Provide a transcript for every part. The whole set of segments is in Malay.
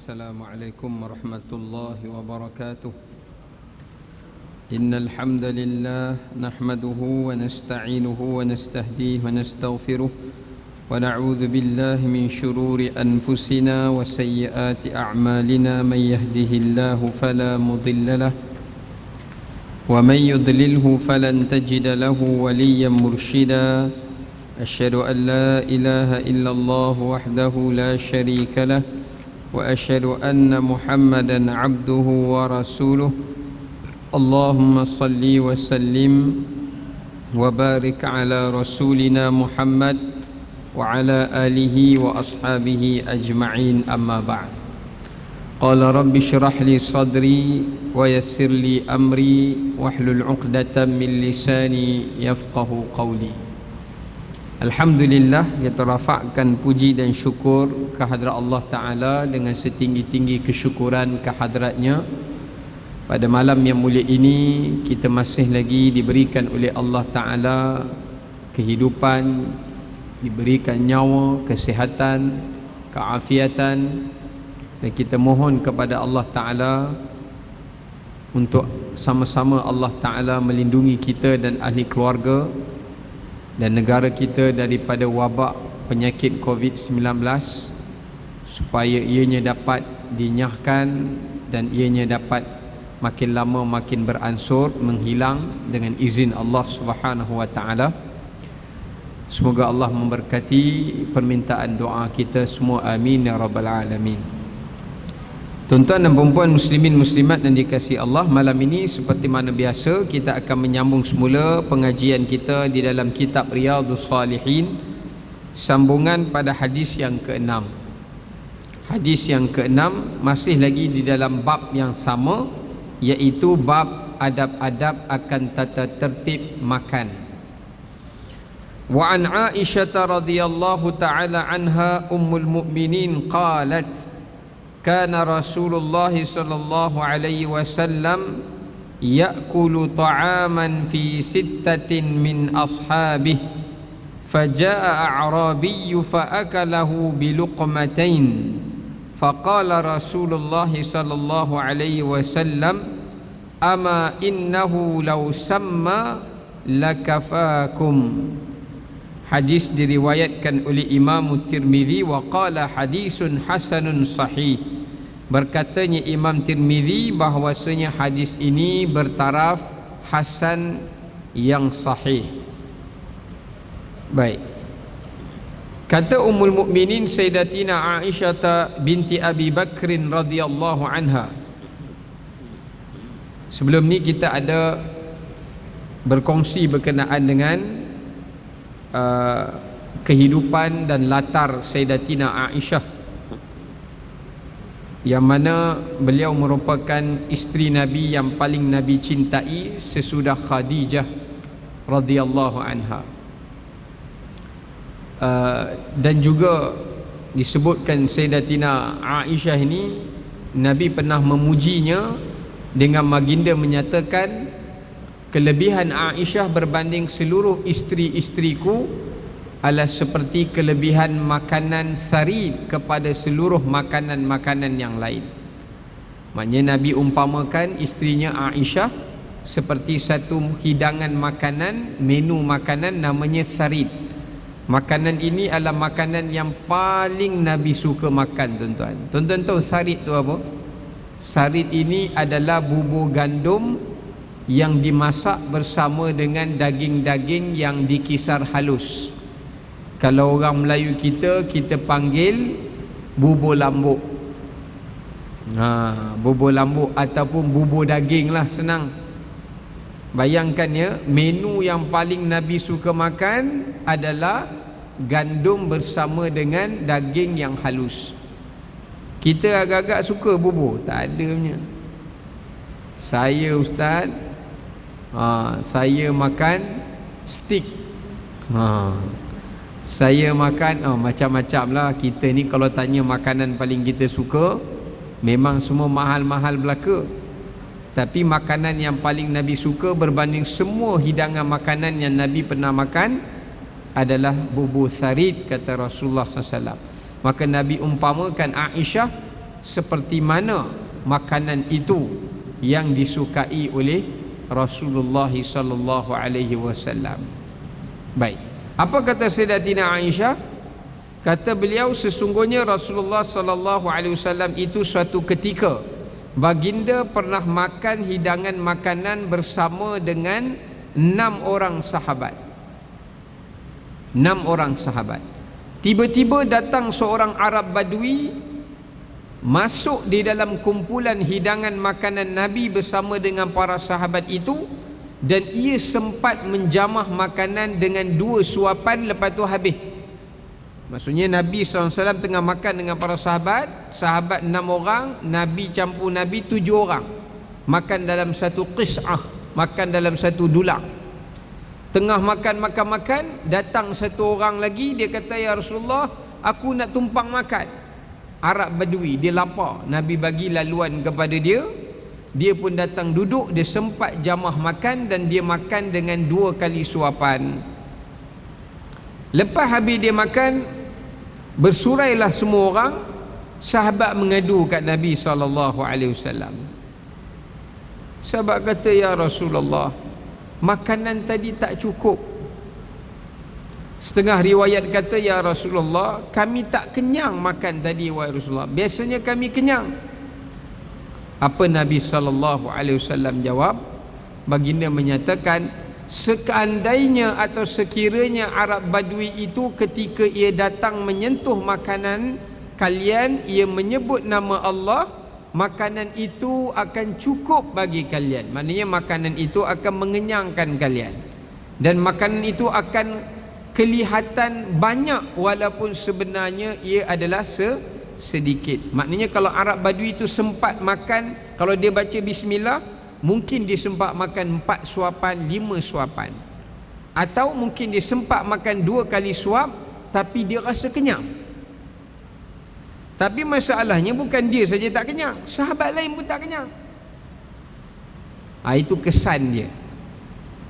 Assalamualaikum warahmatullahi wabarakatuh. Innal hamdalillah nahmaduhu wa nasta'inuhu wa nastahdihi wa nastaghfiruh wa na'udzu billahi min shururi anfusina wa sayyiati a'malina may yahdihillahu fala mudilla lahu wa may yudlilhu falan tajida lahu waliyyan murshida. Asyhadu an la ilaha illallah wahdahu la syarika lah wa asyhadu anna Muhammadan abduhu wa rasuluh. Allahumma salli wa sallim wa barik ala rasulina Muhammad wa ala alihi wa ashabihi ajma'in, amma ba'd. Qala rabbi shrah li sadri wa yassir li amri wahlul 'uqdatam min lisani yafqahu qawli. Alhamdulillah, kita rafa'kan puji dan syukur kehadrat Allah Ta'ala dengan setinggi-tinggi kesyukuran kehadratnya. Pada malam yang mulia ini kita masih lagi diberikan oleh Allah Ta'ala kehidupan, diberikan nyawa, kesihatan, keafiatan, dan kita mohon kepada Allah Ta'ala untuk sama-sama Allah Ta'ala melindungi kita dan ahli keluarga dan negara kita daripada wabak penyakit COVID-19, supaya ianya dapat dinyahkan dan ianya dapat makin lama makin beransur menghilang dengan izin Allah Subhanahu wa taala. Semoga Allah memberkati permintaan doa kita semua, amin ya rabbal alamin. Tuan-tuan dan puan-puan muslimin muslimat dan dikasihi Allah, malam ini seperti mana biasa kita akan menyambung semula pengajian kita di dalam kitab Riyadhus Salihin, sambungan pada hadis yang ke-6. Hadis yang ke-6 masih lagi di dalam bab yang sama, iaitu bab adab-adab akan tata tertib makan. Wa an Aisyah radhiyallahu ta'ala anha ummul mu'minin qalat kana Rasulullah sallallahu alaihi wasallam ya'kulu ta'aman fi sittatin min ashabihi faja'a a'rabiyyu fa'akalahu biluqmatain faqala Rasulullah sallallahu alaihi wasallam ama innahu law samma lakafakum. Hadis diriwayatkan oleh Imam Tirmizi wa qala hadisun hasanun sahih. Berkatanya Imam Tirmizi bahwasanya hadis ini bertaraf hasan yang sahih. Baik. Kata Ummul Mukminin Sayyidatina Aisyah binti Abi Bakrin radhiyallahu anha. Sebelum ni kita ada berkongsi berkenaan dengan kehidupan dan latar Sayyidatina Aisyah, yang mana beliau merupakan isteri Nabi yang paling Nabi cintai sesudah Khadijah radhiyallahu anha. Dan juga disebutkan Sayyidatina Aisyah ini Nabi pernah memujinya dengan baginda menyatakan, kelebihan Aisyah berbanding seluruh isteri-isteriku adalah seperti kelebihan makanan tharid kepada seluruh makanan-makanan yang lain. Maknanya Nabi umpamakan isterinya Aisyah seperti satu hidangan makanan, menu makanan namanya tharid. Makanan ini adalah makanan yang paling Nabi suka makan, tuan-tuan. Tuan-tuan tahu tharid tu apa? Tharid ini adalah bubur gandum yang dimasak bersama dengan daging-daging yang dikisar halus. Kalau orang Melayu kita panggil bubur lambuk. Bubur lambuk ataupun bubur daging lah, senang. Bayangkan ya, menu yang paling Nabi suka makan adalah gandum bersama dengan daging yang halus. Kita agak-agak suka bubur, tak ada punya. Saya ustaz, saya makan steak, saya makan macam-macam lah. Kita ni kalau tanya makanan paling kita suka, memang semua mahal-mahal belaka. Tapi makanan yang paling Nabi suka berbanding semua hidangan makanan yang Nabi pernah makan adalah bubur tharid, kata Rasulullah SAW. Maka Nabi umpamakan Aisyah seperti mana makanan itu yang disukai oleh Rasulullah sallallahu alaihi wasallam. Baik. Apa kata Sayyidatina Aisyah? Kata beliau, sesungguhnya Rasulullah sallallahu alaihi wasallam itu suatu ketika baginda pernah makan hidangan makanan bersama dengan 6 orang sahabat. 6 orang sahabat. Tiba-tiba datang seorang Arab Badui masuk di dalam kumpulan hidangan makanan Nabi bersama dengan para sahabat itu, dan ia sempat menjamah makanan dengan 2 suapan, lepas tu habis. Maksudnya Nabi SAW tengah makan dengan para sahabat, sahabat 6 orang, Nabi campur Nabi 7 orang, makan dalam satu qis'ah, makan dalam satu dulang. Tengah makan, datang satu orang lagi, dia kata, ya Rasulullah, aku nak tumpang makan. Arab Badui, dia lapar, Nabi bagi laluan kepada dia, dia pun datang duduk, dia sempat jamah makan, dan dia makan dengan 2 kali suapan. Lepas habis dia makan, bersurailah semua orang, sahabat mengadu kat Nabi SAW. Sahabat kata, ya Rasulullah, makanan tadi tak cukup. Setengah riwayat kata, ya Rasulullah, kami tak kenyang makan tadi, wahai Rasulullah, biasanya kami kenyang. Apa Nabi SAW jawab? Baginda menyatakan, seandainya atau sekiranya Arab Badui itu ketika ia datang menyentuh makanan kalian, ia menyebut nama Allah, makanan itu akan cukup bagi kalian. Maknanya makanan itu akan mengenyangkan kalian, dan makanan itu akan kelihatan banyak walaupun sebenarnya ia adalah sedikit. Maknanya kalau Arab Badui itu sempat makan, kalau dia baca bismillah, mungkin dia sempat makan 4 suapan, 5 suapan, atau mungkin dia sempat makan 2 kali suap, tapi dia rasa kenyang. Tapi masalahnya bukan dia saja tak kenyang, sahabat lain pun tak kenyang. Itu kesan dia,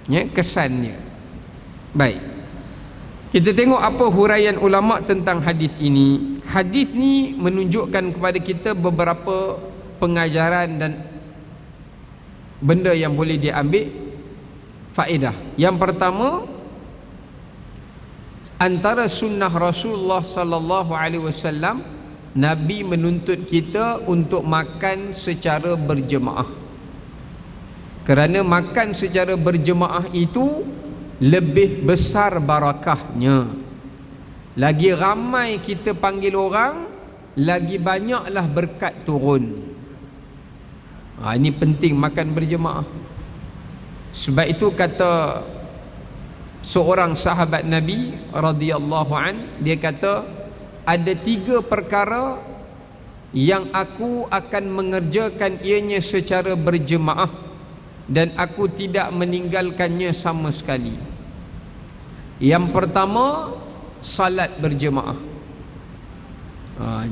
ya, kesan dia. Baik, kita tengok apa huraian ulama tentang hadis ini. Hadis ni menunjukkan kepada kita beberapa pengajaran dan benda yang boleh diambil faedah. Yang pertama, antara sunnah Rasulullah sallallahu alaihi wasallam, Nabi menuntut kita untuk makan secara berjemaah. Kerana makan secara berjemaah itu lebih besar barakahnya. Lagi ramai kita panggil orang, lagi banyaklah berkat turun. Ini penting makan berjemaah. Sebab itu kata seorang sahabat Nabi radhiyallahu an, dia kata, ada 3 perkara yang aku akan mengerjakan ianya secara berjemaah, dan aku tidak meninggalkannya sama sekali. Yang pertama, salat berjemaah.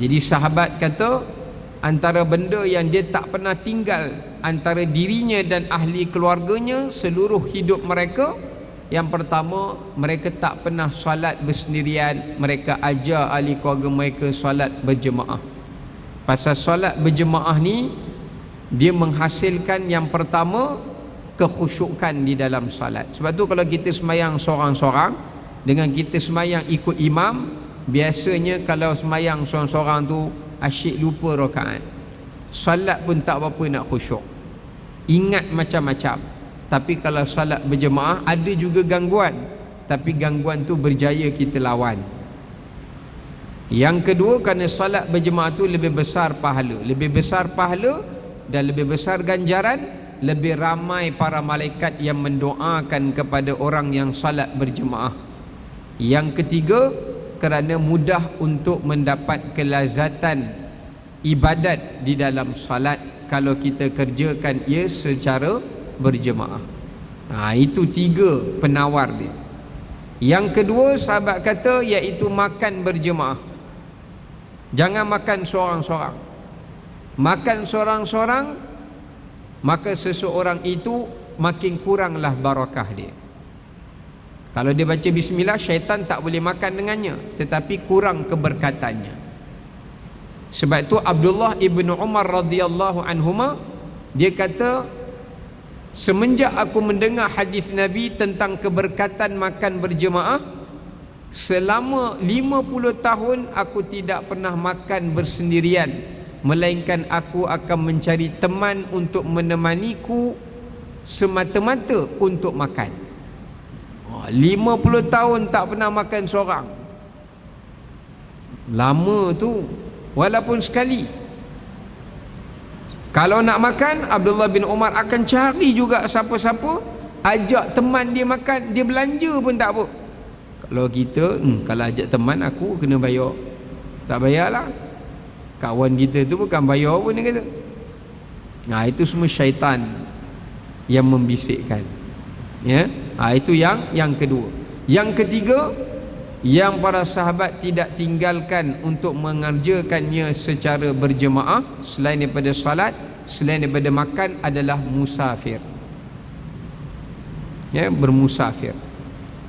Jadi sahabat kata, antara benda yang dia tak pernah tinggal antara dirinya dan ahli keluarganya seluruh hidup mereka, yang pertama, mereka tak pernah salat bersendirian, mereka ajar ahli keluarga mereka salat berjemaah. Pasal salat berjemaah ni, dia menghasilkan yang pertama, kekhusyukan di dalam salat. Sebab tu kalau kita semayang seorang-seorang dengan kita semayang ikut imam, biasanya kalau semayang seorang-seorang tu asyik lupa rakaat, salat pun tak berapa nak khusyuk, ingat macam-macam. Tapi kalau salat berjemaah ada juga gangguan, tapi gangguan tu berjaya kita lawan. Yang kedua, kerana salat berjemaah tu lebih besar pahala, dan lebih besar ganjaran, lebih ramai para malaikat yang mendoakan kepada orang yang salat berjemaah. Yang ketiga, kerana mudah untuk mendapat kelazatan ibadat di dalam salat kalau kita kerjakan ia secara berjemaah. Itu 3 penawar dia. Yang kedua, sahabat kata, iaitu makan berjemaah. Jangan makan seorang-seorang. Makan seorang-seorang, maka seseorang itu makin kuranglah barakah dia. Kalau dia baca bismillah, syaitan tak boleh makan dengannya, tetapi kurang keberkatannya. Sebab tu Abdullah ibnu Umar radhiyallahu anhuma dia kata, semenjak aku mendengar hadis Nabi tentang keberkatan makan berjemaah, selama 50 tahun aku tidak pernah makan bersendirian, melainkan aku akan mencari teman untuk menemaniku semata-mata untuk makan. 50 tahun tak pernah makan seorang. Lama tu. Walaupun sekali. Kalau nak makan, Abdullah bin Umar akan cari juga siapa-siapa, ajak teman dia makan, dia belanja pun tak apa. Kalau kita, kalau ajak teman aku kena bayar. Tak bayarlah. Kawan kita tu bukan bayar pun dia kata. Nah, itu semua syaitan yang membisikkan. Ya, itu yang kedua. Yang ketiga, yang para sahabat tidak tinggalkan untuk mengerjakannya secara berjemaah selain daripada salat, selain daripada makan, adalah musafir. Ya, bermusafir.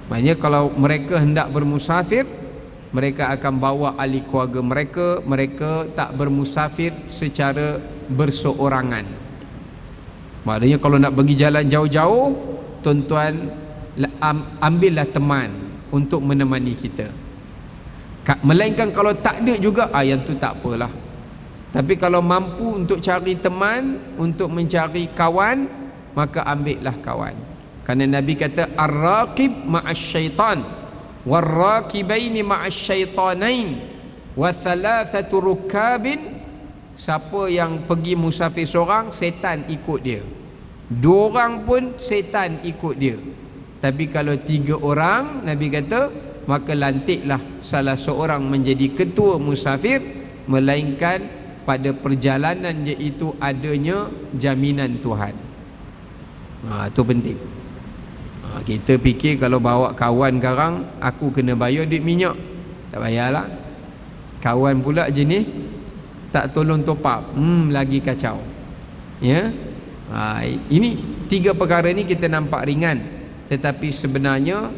Maknanya kalau mereka hendak bermusafir, mereka akan bawa ahli keluarga mereka. Mereka tak bermusafir secara berseorangan. Maknanya kalau nak pergi jalan jauh-jauh, tuan-tuan ambillah teman untuk menemani kita. Melainkan kalau tak ada juga, yang tu tak apalah. Tapi kalau mampu untuk cari teman, untuk mencari kawan, maka ambillah kawan. Kerana Nabi kata, ar-raqib ma'asyaitan war-raqibaini ma'asyaitanain wa thalathatu rukabin. Siapa yang pergi musafir seorang, setan ikut dia. 2 orang pun setan ikut dia. Tapi kalau 3 orang, Nabi kata, maka lantiklah salah seorang menjadi ketua musafir, melainkan pada perjalanan iaitu adanya jaminan Tuhan. Itu penting. Kita fikir kalau bawa kawan sekarang, aku kena bayar duit minyak. Tak bayarlah. Kawan pula jenis tak tolong top up, lagi kacau. Ya. Ini 3 perkara ni kita nampak ringan, tetapi sebenarnya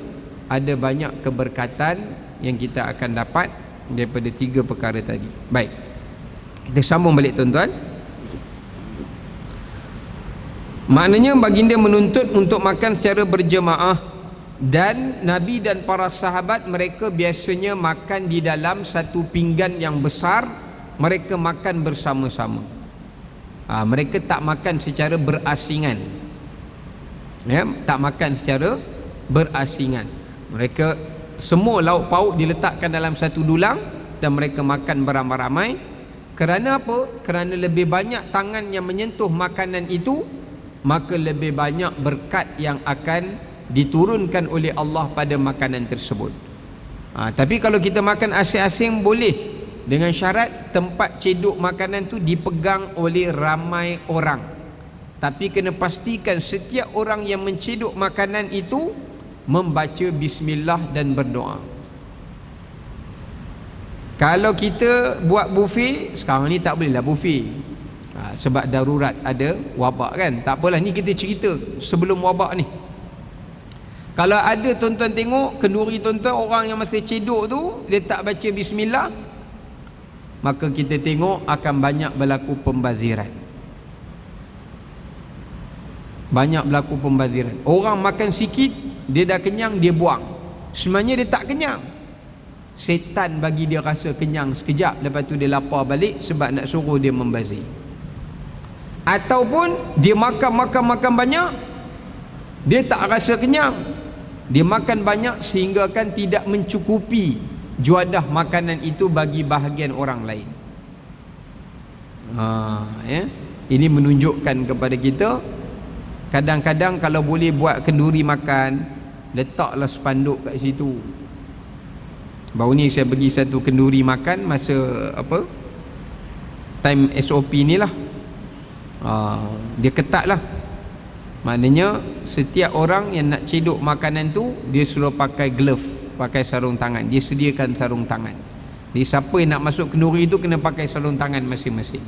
ada banyak keberkatan yang kita akan dapat daripada 3 perkara tadi. Baik, kita sambung balik tuan-tuan. Maknanya baginda menuntut untuk makan secara berjemaah, dan Nabi dan para sahabat mereka biasanya makan di dalam satu pinggan yang besar. Mereka makan bersama-sama. Mereka tak makan secara berasingan. Ya, tak makan secara berasingan. Mereka semua lauk pauk diletakkan dalam satu dulang dan mereka makan beramai-ramai. Kerana apa? Kerana lebih banyak tangan yang menyentuh makanan itu, maka lebih banyak berkat yang akan diturunkan oleh Allah pada makanan tersebut. Tapi kalau kita makan asing-asing boleh, dengan syarat tempat cedok makanan tu dipegang oleh ramai orang. Tapi kena pastikan setiap orang yang mencedok makanan itu membaca bismillah dan berdoa. Kalau kita buat buffet, sekarang ni tak boleh lah buffet, sebab darurat, ada wabak kan. Tak apalah, ni kita cerita sebelum wabak ni. Kalau ada tuan-tuan tengok kenduri tuan-tuan, orang yang masih cedok tu dia tak baca bismillah, maka kita tengok akan banyak berlaku pembaziran. Banyak berlaku pembaziran. Orang makan sikit, dia dah kenyang, dia buang. Sebenarnya dia tak kenyang. Setan bagi dia rasa kenyang sekejap, lepas tu dia lapar balik sebab nak suruh dia membazir. Ataupun dia makan banyak, dia tak rasa kenyang. Dia makan banyak sehingga kan tidak mencukupi juadah makanan itu bagi bahagian orang lain. Ya. Ini menunjukkan kepada kita, kadang-kadang kalau boleh buat kenduri makan, letaklah spanduk kat situ. Baru ni saya pergi satu kenduri makan masa apa, time SOP ni lah. Dia ketat lah. Maknanya setiap orang yang nak cedok makanan tu, dia suruh pakai glove, pakai sarung tangan. Dia sediakan sarung tangan. Jadi siapa yang nak masuk kenduri tu kena pakai sarung tangan masing-masing.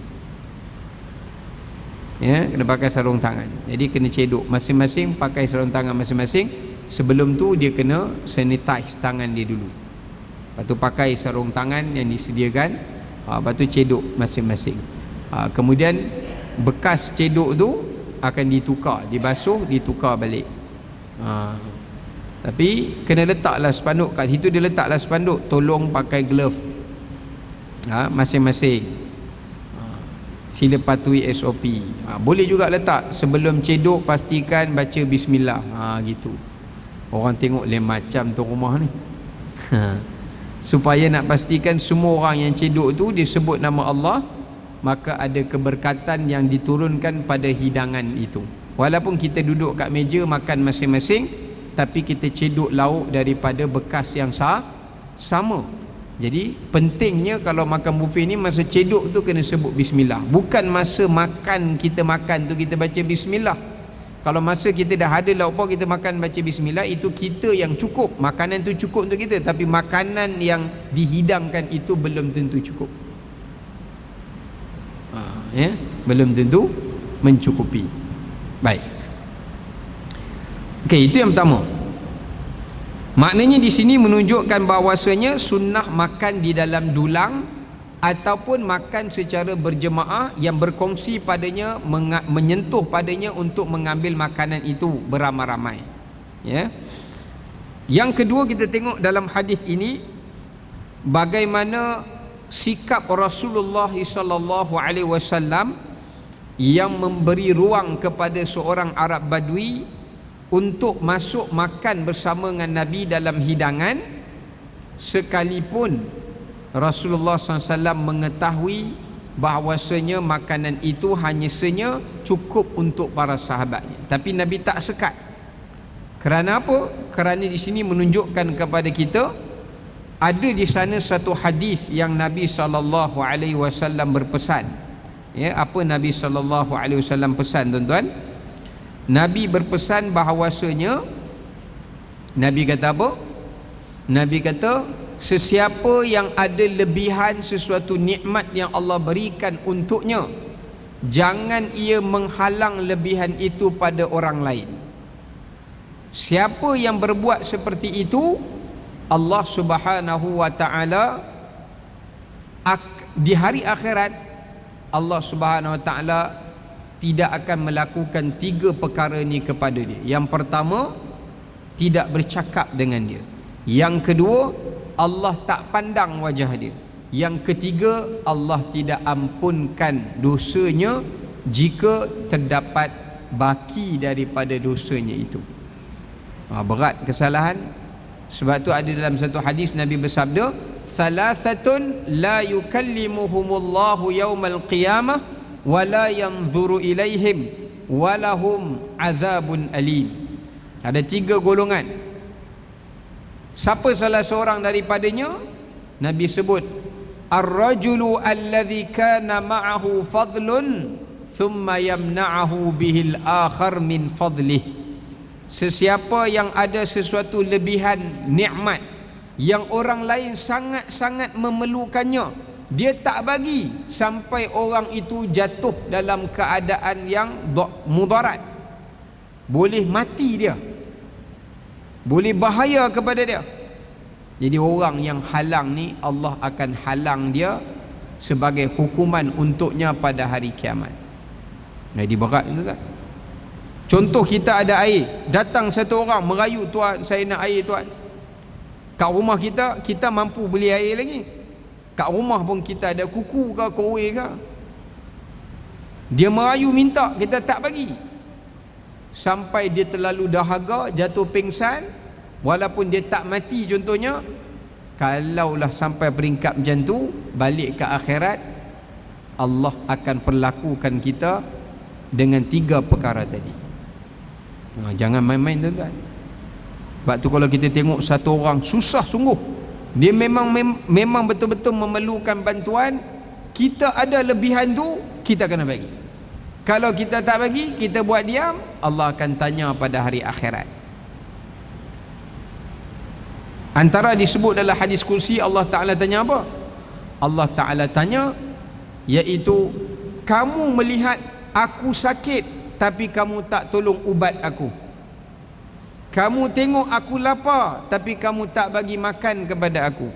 Ya, kena pakai sarung tangan. Jadi kena cedok masing-masing, pakai sarung tangan masing-masing. Sebelum tu dia kena sanitize tangan dia dulu. Lepas tu pakai sarung tangan yang disediakan. Lepas tu cedok masing-masing. Kemudian bekas cedok tu akan ditukar, dibasuh, ditukar balik. Tapi kena letaklah spanduk kat situ, dia letaklah spanduk tolong pakai glove masing-masing. Sila patuhi SOP. Boleh juga letak sebelum cedok pastikan baca bismillah. Gitu. Orang tengok lain macam tu rumah ni. Supaya nak pastikan semua orang yang cedok tu dia sebut nama Allah, maka ada keberkatan yang diturunkan pada hidangan itu. Walaupun kita duduk kat meja makan masing-masing, tapi kita cedok lauk daripada bekas yang sama. Jadi pentingnya kalau makan buffet ni, masa cedok tu kena sebut bismillah. Bukan masa makan, kita makan tu kita baca bismillah. Kalau masa kita dah ada lauk pauk, kita makan baca bismillah, itu kita yang cukup. Makanan tu cukup untuk kita, tapi makanan yang dihidangkan itu belum tentu cukup. Belum tentu mencukupi. Baik. Okey, itu yang pertama. Maknanya di sini menunjukkan bahawasanya sunnah makan di dalam dulang ataupun makan secara berjemaah yang berkongsi padanya, menyentuh padanya untuk mengambil makanan itu beramai-ramai. Ya. Yang kedua, kita tengok dalam hadis ini bagaimana sikap Rasulullah SAW yang memberi ruang kepada seorang Arab Badui untuk masuk makan bersama dengan Nabi dalam hidangan, sekalipun Rasulullah SAW mengetahui bahawasanya makanan itu hanya cukup untuk para sahabatnya. Tapi Nabi tak sekat. Kerana apa? Kerana di sini menunjukkan kepada kita ada di sana satu hadis yang Nabi SAW berpesan. Ya, apa Nabi SAW pesan, tuan-tuan? Nabi berpesan bahawasanya, Nabi kata apa? Nabi kata, sesiapa yang ada lebihan sesuatu nikmat yang Allah berikan untuknya, jangan ia menghalang lebihan itu pada orang lain. Siapa yang berbuat seperti itu, Allah Subhanahu wa ta'ala di hari akhirat, Allah Subhanahu wa ta'ala tidak akan melakukan 3 perkara ni kepada dia. Yang pertama, tidak bercakap dengan dia. Yang kedua, Allah tak pandang wajah dia. Yang ketiga, Allah tidak ampunkan dosanya jika terdapat baki daripada dosanya itu. Berat kesalahan. Sebab tu ada dalam satu hadis Nabi bersabda, "Thalathatun la yukallimuhumullahu yaumal qiyamah wala yanzuru ilaihim walahum azabun alim." Ada 3 golongan. Siapa salah seorang daripadanya? Nabi sebut, ar-rajulu alladhi kana ma'ahu fadlun thumma yamna'ahu bihil akhar min fadlih. Sesiapa yang ada sesuatu lebihan nikmat yang orang lain sangat-sangat memerlukannya, dia tak bagi sampai orang itu jatuh dalam keadaan yang mudarat, boleh mati dia, boleh bahaya kepada dia. Jadi orang yang halang ni, Allah akan halang dia sebagai hukuman untuknya pada hari kiamat. Jadi berat itu kan. Contoh, kita ada air, datang satu orang merayu, "Tuan, saya nak air, tuan." Kat rumah kita, kita mampu beli air lagi. Kat rumah pun kita ada kuku ke kowe ke. Dia merayu minta, kita tak bagi. Sampai dia terlalu dahaga, jatuh pingsan, walaupun dia tak mati contohnya. Kalaulah sampai peringkat macam tu, balik ke akhirat, Allah akan perlakukan kita dengan 3 perkara tadi. Jangan main-main, tuan-tuan. Sebab tu kalau kita tengok satu orang susah sungguh, dia memang betul-betul memerlukan bantuan, kita ada lebihan tu, kita kena bagi. Kalau kita tak bagi, kita buat diam, Allah akan tanya pada hari akhirat. Antara disebut dalam hadis kursi, Allah Ta'ala tanya apa? Allah Ta'ala tanya, iaitu, kamu melihat aku sakit tapi kamu tak tolong ubat aku. Kamu tengok aku lapar tapi kamu tak bagi makan kepada aku.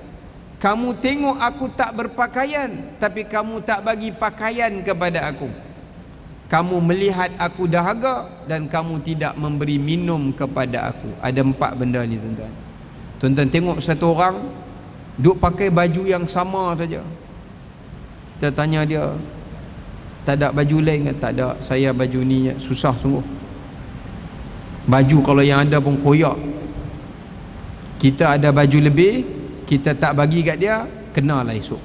Kamu tengok aku tak berpakaian, tapi kamu tak bagi pakaian kepada aku. Kamu melihat aku dahaga dan kamu tidak memberi minum kepada aku. Ada 4 benda ni tuan-tuan. Tuan-tuan tengok satu orang duk pakai baju yang sama saja. Kita tanya dia, tak ada baju lain ke? Tak ada, saya baju ni susah sungguh. Baju kalau yang ada pun koyak. Kita ada baju lebih, kita tak bagi kat dia, kenalah esok.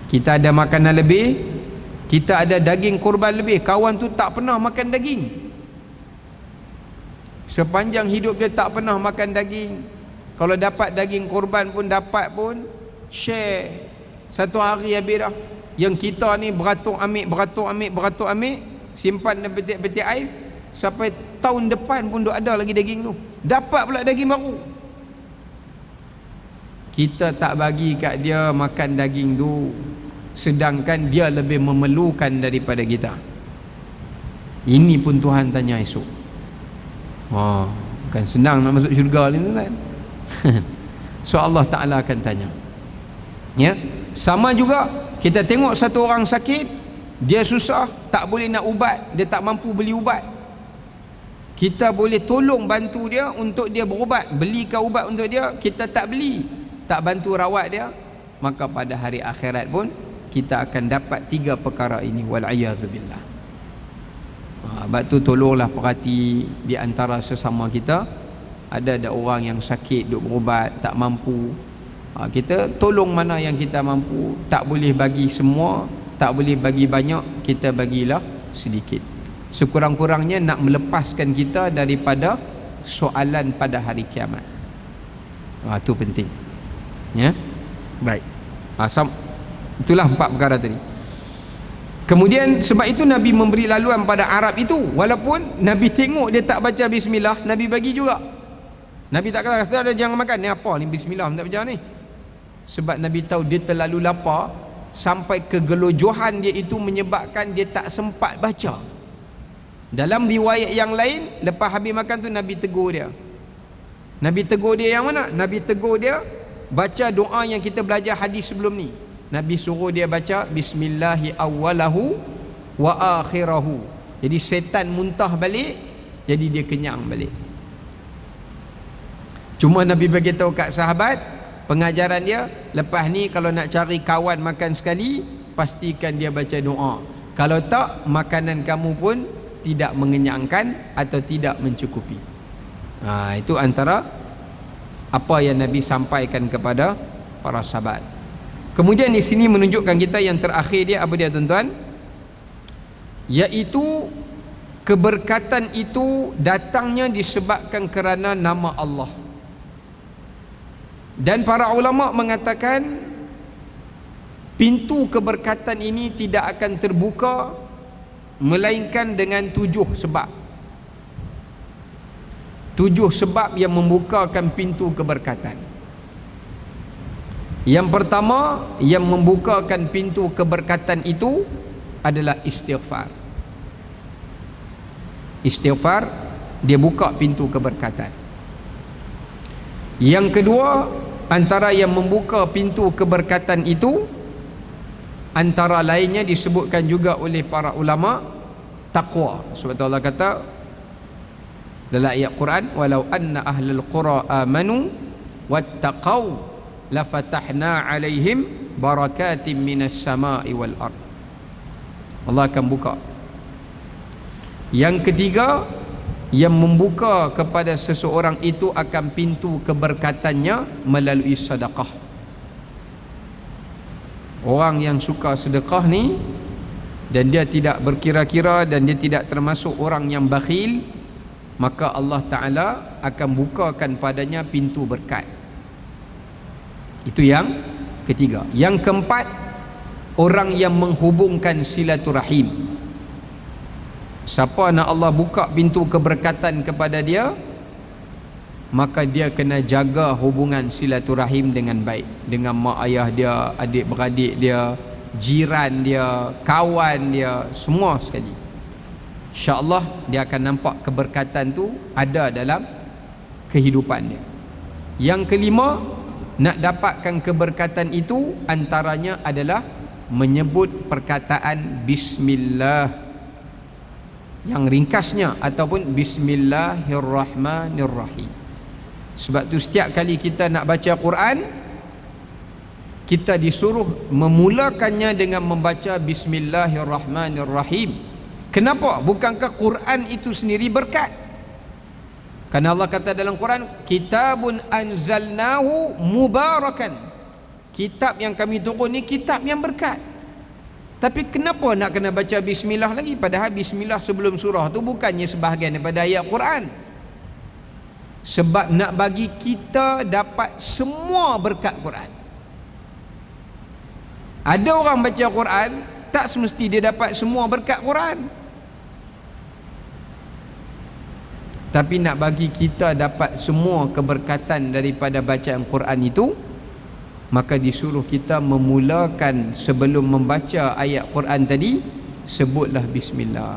Kita ada makanan lebih, kita ada daging korban lebih, kawan tu tak pernah makan daging. Sepanjang hidup dia tak pernah makan daging. Kalau dapat daging korban pun dapat pun share. Satu hari habis dah. Yang kita ni beratur ambil, simpan dan petik-petik air, sampai tahun depan pun ada lagi daging tu. Dapat pula daging baru. Kita tak bagi kat dia makan daging tu, sedangkan dia lebih memerlukan daripada kita. Ini pun Tuhan tanya esok. Bukan senang nak masuk syurga ni kan. So Allah Ta'ala akan tanya. Ya, sama juga kita tengok satu orang sakit, dia susah, tak boleh nak ubat, dia tak mampu beli ubat. Kita boleh tolong bantu dia untuk dia berubat, belikan ubat untuk dia, kita tak beli, tak bantu rawat dia, maka pada hari akhirat pun kita akan dapat 3 perkara ini, wal'iyadzubillah. Sebab tu tolonglah perhati di antara sesama kita. Ada orang yang sakit, duk berubat, tak mampu, kita tolong mana yang kita mampu. Tak boleh bagi semua, tak boleh bagi banyak, kita bagilah sedikit. Sekurang-kurangnya nak melepaskan kita daripada soalan pada hari kiamat. Itu penting. Ya, baik. Itulah 4 perkara tadi. Kemudian sebab itu Nabi memberi laluan pada Arab itu. Walaupun Nabi tengok dia tak baca bismillah, Nabi bagi juga. Nabi tak kata jangan makan. Ni apa ni bismillah tak baca ni? Sebab Nabi tahu dia terlalu lapar, sampai kegelojohan dia itu menyebabkan dia tak sempat baca. Dalam riwayat yang lain, lepas habis makan tu Nabi tegur dia. Nabi tegur dia yang mana? Nabi tegur dia baca doa yang kita belajar hadis sebelum ni. Nabi suruh dia baca bismillahi awwalahu wa akhirahu. Jadi setan muntah balik, jadi dia kenyang balik. Cuma Nabi bagi tahu kat sahabat, pengajaran dia, lepas ni kalau nak cari kawan makan sekali, pastikan dia baca doa. Kalau tak, makanan kamu pun tidak mengenyangkan atau tidak mencukupi. Itu antara apa yang Nabi sampaikan kepada para sahabat. Kemudian di sini menunjukkan kita yang terakhir dia, apa dia tuan-tuan? Iaitu keberkatan itu datangnya disebabkan kerana nama Allah. Dan para ulama mengatakan pintu keberkatan ini tidak akan terbuka melainkan dengan 7 sebab. 7 sebab yang membukakan pintu keberkatan. Yang pertama yang membukakan pintu keberkatan itu adalah istighfar. Istighfar dia buka pintu keberkatan. Yang kedua, antara yang membuka pintu keberkatan itu, antara lainnya disebutkan juga oleh para ulama, taqwa. Sebab Allah kata dalam ayat Quran, walau anna ahlul qura amanu wattaqau lafatahna alaihim barakatim minas sama'i wal ard. Allah akan buka. Yang ketiga, yang membuka kepada seseorang itu akan pintu keberkatannya melalui sedekah. Orang yang suka sedekah ni, dan dia tidak berkira-kira dan dia tidak termasuk orang yang bakhil, maka Allah Ta'ala akan bukakan padanya pintu berkat. Itu yang ketiga. Yang keempat, orang yang menghubungkan silaturahim. Siapa nak Allah buka pintu keberkatan kepada dia, maka dia kena jaga hubungan silaturahim dengan baik, dengan mak ayah dia, adik-beradik dia, jiran dia, kawan dia, semua sekali. InsyaAllah dia akan nampak keberkatan tu ada dalam kehidupan dia. Yang kelima, nak dapatkan keberkatan itu antaranya adalah menyebut perkataan bismillah yang ringkasnya ataupun bismillahirrahmanirrahim. Sebab tu setiap kali kita nak baca Quran, kita disuruh memulakannya dengan membaca bismillahirrahmanirrahim. Kenapa? Bukankah Quran itu sendiri berkat? Karena Allah kata dalam Quran, kitabun anzalnahu mubarakan, kitab yang kami turun ni kitab yang berkat. Tapi kenapa nak kena baca bismillah lagi? Padahal bismillah sebelum surah tu bukannya sebahagian daripada ayat Quran. Sebab nak bagi kita dapat semua berkat Quran. Ada orang baca Quran, tak semesti dia dapat semua berkat Quran. Tapi nak bagi kita dapat semua keberkatan daripada bacaan Quran itu, maka disuruh kita memulakan sebelum membaca ayat Quran tadi, sebutlah bismillah.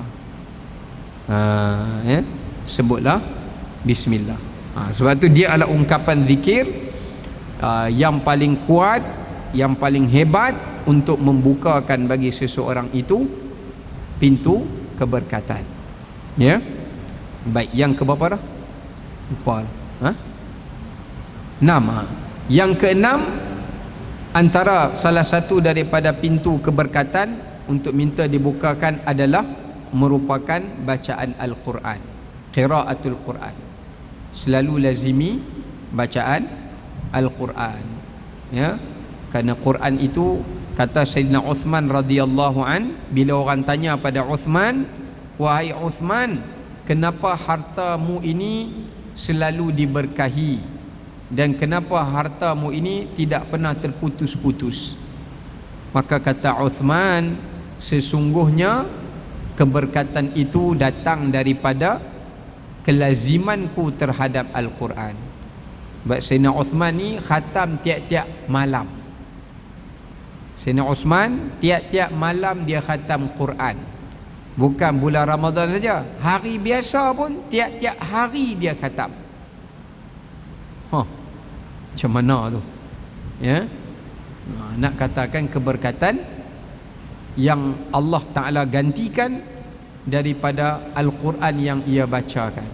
Sebutlah bismillah. Sebab tu dia adalah ungkapan zikir yang paling kuat, yang paling hebat untuk membukakan bagi seseorang itu pintu keberkatan. Ya. Baik, yang ke berapa dah? 4. 6. Yang ke-6, antara salah satu daripada pintu keberkatan untuk minta dibukakan adalah merupakan bacaan Al-Quran, qiraatul Quran. Selalu lazimi bacaan Al-Quran, ya. Kerana Quran itu, kata Sayyidina Uthman radhiyallahu an, bila orang tanya pada Uthman, wahai Uthman, kenapa hartamu ini selalu diberkahi dan kenapa hartamu ini tidak pernah terputus-putus? Maka kata Uthman, sesungguhnya keberkatan itu datang daripada kelazimanku terhadap Al-Quran. Sebab Sayyidina Uthman ni khatam tiap-tiap malam. Sayyidina Uthman tiap-tiap malam dia khatam Quran. Bukan bulan Ramadan saja, hari biasa pun tiap-tiap hari dia khatam. Macam mana tu? Ya. Nak katakan keberkatan yang Allah Ta'ala gantikan daripada Al-Quran yang ia bacakan.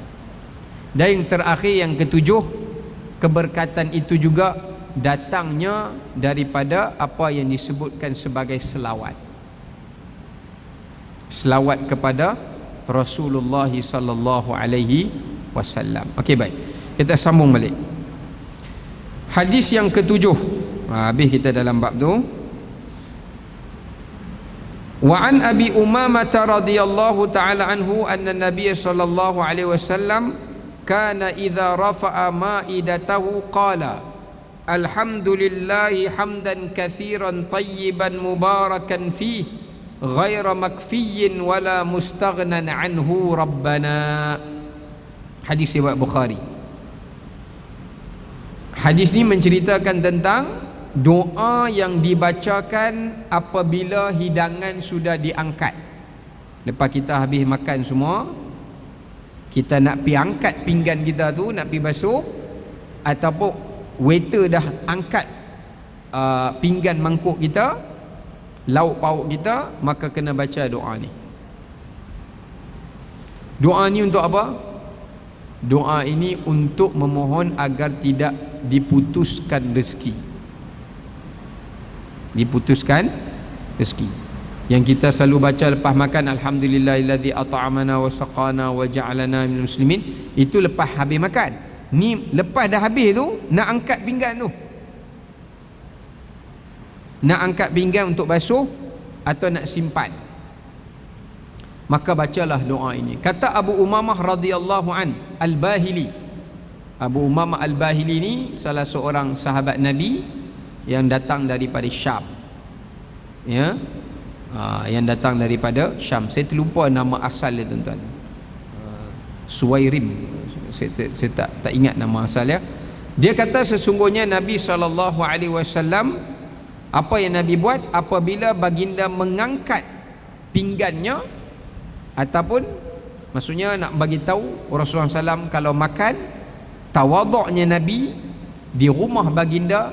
Dan yang terakhir, yang ketujuh, keberkatan itu juga datangnya daripada apa yang disebutkan sebagai selawat. Selawat kepada Rasulullah sallallahu alaihi wasallam. Okey, baik. Kita sambung balik. Hadis yang ketujuh. Habis kita dalam bab tu. Wa an Abi Umamah radhiyallahu taala anhu anna Nabiy sallallahu alaihi wasallam kana idza rafa'a ma'idatahu qala alhamdulillahi hamdan katsiran tayyiban mubarakan fihi ghaira makfiyin wala mustaghnan anhu rabbana. Hadis riwayat Bukhari. Hadis ni menceritakan tentang doa yang dibacakan apabila hidangan sudah diangkat. Lepas kita habis makan semua, kita nak pi angkat pinggan kita tu, nak pi basuh, ataupun waiter dah angkat pinggan mangkuk kita, lauk pauk kita, maka kena baca doa ni. Doa ni untuk apa? Doa ini untuk memohon agar tidak diputuskan rezeki. Diputuskan rezeki. Yang kita selalu baca lepas makan, alhamdulillahilladzi at'amana wa saqana wa ja'alana minal muslimin, itu lepas habis makan. Ni lepas dah habis tu, nak angkat pinggan tu, nak angkat pinggan untuk basuh atau nak simpan, maka bacalah doa ini. Kata Abu Umamah radhiyallahu an Al-Bahili. Abu Umamah Al-Bahili ni salah seorang sahabat Nabi yang datang daripada Syam, ya, yang datang daripada Syam. Saya terlupa nama asal dia, tuan-tuan. Suwairim, saya tak ingat nama asal dia. Dia kata sesungguhnya Nabi SAW, apa yang Nabi buat apabila baginda mengangkat pinggannya, ataupun maksudnya nak bagi tahu Rasulullah SAW kalau makan, tawaduknya Nabi di rumah baginda,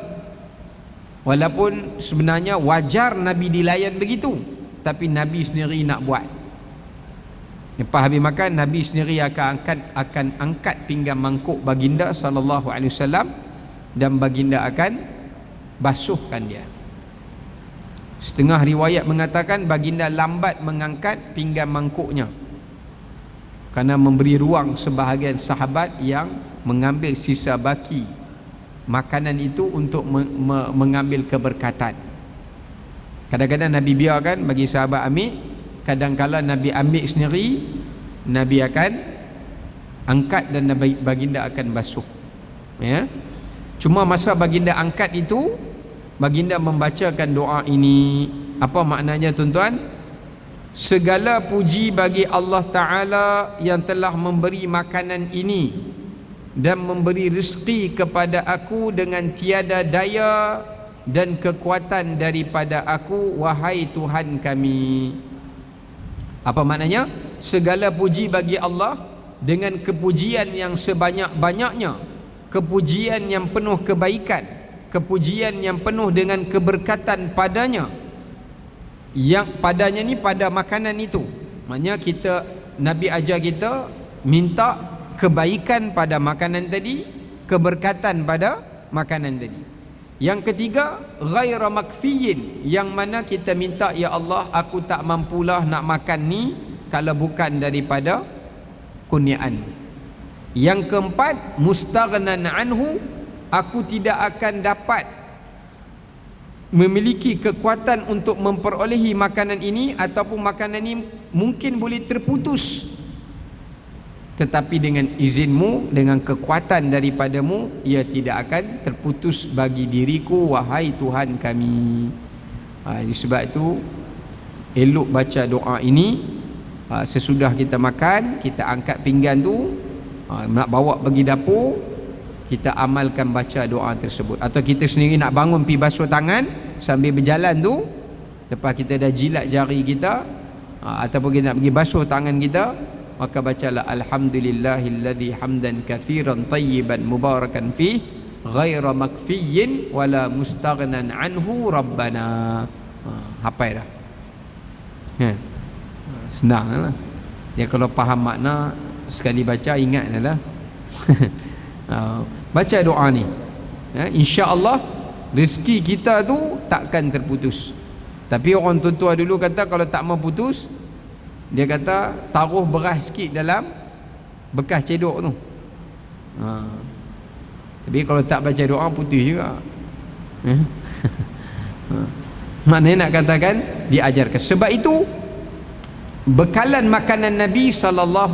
walaupun sebenarnya wajar Nabi dilayan begitu, tapi Nabi sendiri nak buat. Lepas habis makan, Nabi sendiri akan angkat pinggan mangkuk baginda sallallahu alaihi wasallam, dan baginda akan basuhkan dia. Setengah riwayat mengatakan baginda lambat mengangkat pinggan mangkuknya kerana memberi ruang sebahagian sahabat yang mengambil sisa baki makanan itu untuk mengambil keberkatan. Kadang-kadang Nabi biarkan bagi sahabat ambil, kadang-kala Nabi ambil sendiri, Nabi akan angkat dan baginda akan basuh, ya. Cuma masa baginda angkat itu, baginda membacakan doa ini. Apa maknanya tuan-tuan? Segala puji bagi Allah Ta'ala yang telah memberi makanan ini dan memberi rezeki kepada aku dengan tiada daya dan kekuatan daripada aku, wahai Tuhan kami. Apa maknanya? Segala puji bagi Allah dengan kepujian yang sebanyak-banyaknya, kepujian yang penuh kebaikan, kepujian yang penuh dengan keberkatan padanya, yang padanya ni pada makanan itu. Maknanya Nabi ajar kita minta kebaikan pada makanan tadi, keberkatan pada makanan tadi. Yang ketiga, ghaira makfiyin, yang mana kita minta, ya Allah, aku tak mampulah nak makan ni kalau bukan daripada kurniaan. Yang keempat, mustaghnan anhu, aku tidak akan dapat memiliki kekuatan untuk memperolehi makanan ini, ataupun makanan ini mungkin boleh terputus, tetapi dengan izinmu, dengan kekuatan daripadamu, ia tidak akan terputus bagi diriku, wahai Tuhan kami. Sebab itu elok baca doa ini. Sesudah kita makan, kita angkat pinggan tu, nak bawa pergi dapur, kita amalkan baca doa tersebut. Atau kita sendiri nak bangun pergi basuh tangan sambil berjalan tu, lepas kita dah jilat jari kita, ataupun kita nak pergi basuh tangan kita, maka bacalah alhamdulillahilladzi hamdan katsiran tayyiban mubarakan fih ghaira makfiyyin wala mustaghnan anhu rabbana. Hafal dah. Senanglah. Dia kalau faham makna, sekali baca ingatlah. Baca doa ni, insya-Allah rezeki kita tu takkan terputus. Tapi orang tua-tua dulu kata kalau tak mau putus, dia kata taruh beras sikit dalam bekas cedok tu. Tapi kalau tak baca doa, putus juga. Maknanya nak katakan diajarkan. Sebab itu bekalan makanan Nabi SAW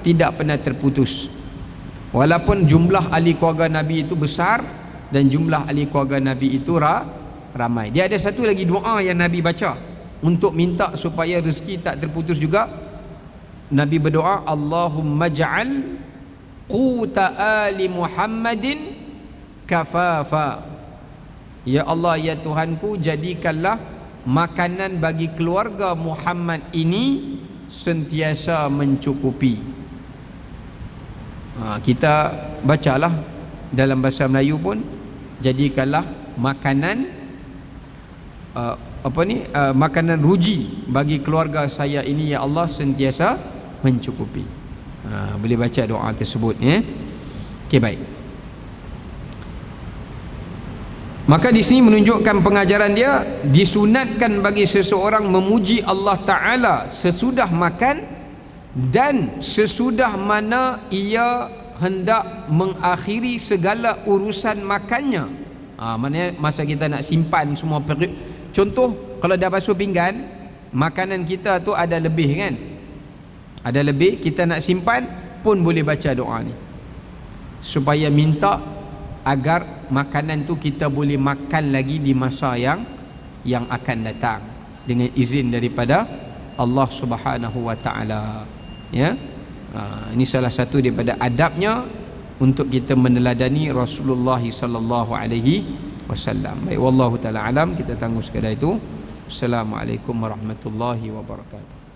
tidak pernah terputus. Walaupun jumlah ahli keluarga Nabi itu besar dan jumlah ahli keluarga Nabi itu ramai. Dia ada satu lagi doa yang Nabi baca untuk minta supaya rezeki tak terputus juga. Nabi berdoa, Allahumma ja'al quta ali Muhammadin kafafa. Ya Allah, ya Tuhanku, jadikanlah makanan bagi keluarga Muhammad ini sentiasa mencukupi. Kita bacalah dalam bahasa Melayu pun, jadikanlah makanan makanan ruji bagi keluarga saya ini, ya Allah, sentiasa mencukupi. Boleh baca doa tersebut, ya. Okey, baik. Maka di sini menunjukkan pengajaran dia, disunatkan bagi seseorang memuji Allah Ta'ala sesudah makan dan sesudah mana ia hendak mengakhiri segala urusan makannya. Maknanya masa kita nak simpan semua periuk. Contoh, kalau dah basuh pinggan, makanan kita tu ada lebih kan? Ada lebih, kita nak simpan pun boleh baca doa ni, supaya minta agar makanan tu kita boleh makan lagi di masa yang akan datang dengan izin daripada Allah Subhanahu wa Ta'ala, ya. Ini salah satu daripada adabnya untuk kita meneladani Rasulullah sallallahu alaihi wasallam. Baik, wallahu taala alam, kita tangguh sekadar itu. Assalamualaikum warahmatullahi wabarakatuh.